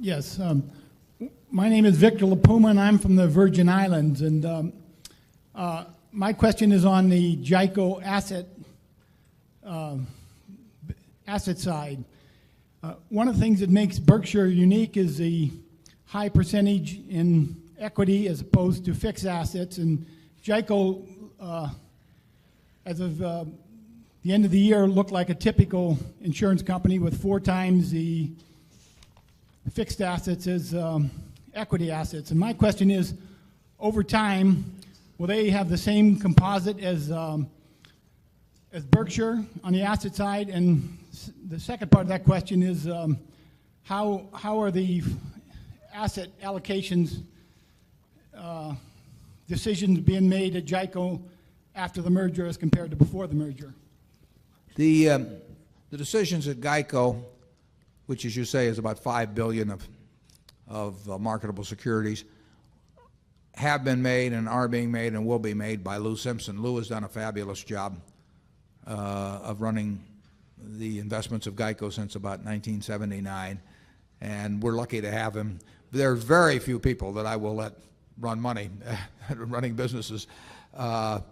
Yes. My name is Victor LaPuma, and I'm from the Virgin Islands. And my question is on the GEICO asset side. One of the things that makes Berkshire unique is the high percentage in equity as opposed to fixed assets. And GEICO, as of the end of the year, looked like a typical insurance company with 4 times the fixed assets as equity assets. And my question is, over time, will they have the same composite as Berkshire on the asset side? And the second part of that question is, how are the asset allocations decisions being made at GEICO after the merger as compared to before the merger? The decisions at GEICO, which, as you say, is about $5 billion of marketable securities, have been made and are being made and will be made by Lou Simpson. Lou has done a fabulous job of running the investments of GEICO since about 1979, and we're lucky to have him. There's very few people that I will let run money, running businesses, that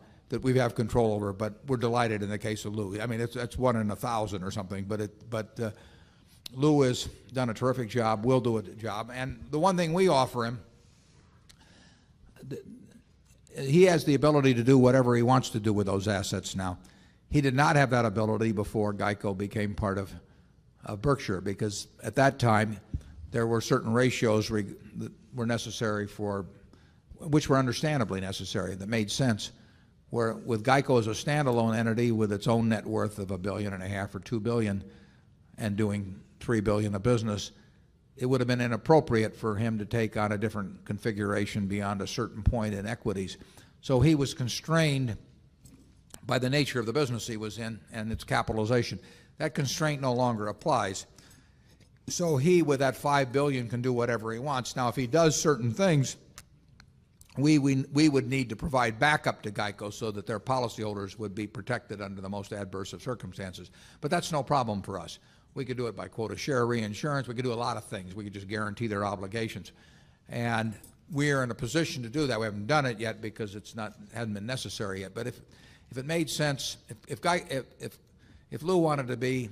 we have control over, but we're delighted in the case of Lou. I mean, that's 1 in 1,000 or something, but Lou has done a terrific job, will do a job. And the one thing we offer him, he has the ability to do whatever he wants to do with those assets now. He did not have that ability before GEICO became part of Berkshire, because at that time there were certain ratios that were necessary which were understandably necessary, that made sense. Where with GEICO as a standalone entity with its own net worth of $1.5 billion or $2 billion and doing $3 billion of business, it would have been inappropriate for him to take on a different configuration beyond a certain point in equities. So he was constrained by the nature of the business he was in and its capitalization. That constraint no longer applies. So he, with that $5 billion, can do whatever he wants. Now, if he does certain things, we would need to provide backup to GEICO so that their policyholders would be protected under the most adverse of circumstances. But that's no problem for us. We could do it by quota share reinsurance. We could do a lot of things. We could just guarantee their obligations. And we're in a position to do that. We haven't done it yet because hasn't been necessary yet. But if it made sense, if Lou wanted to be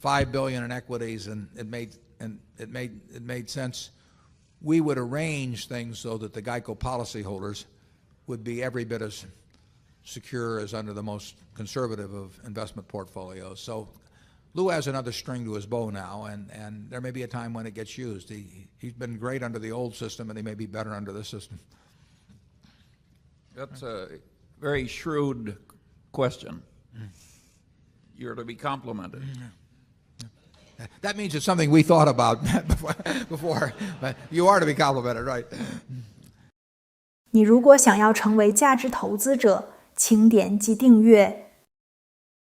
$5 billion in equities and it made sense, we would arrange things so that the GEICO policyholders would be every bit as secure as under the most conservative of investment portfolios. So Lou has another string to his bow now, and there may be a time when it gets used. He's been great under the old system, and he may be better under this system. That's a very shrewd question. You're to be complimented. That means it's something we thought about before. But you are to be complimented, right? 你如果想要成为价值投资者，请点击订阅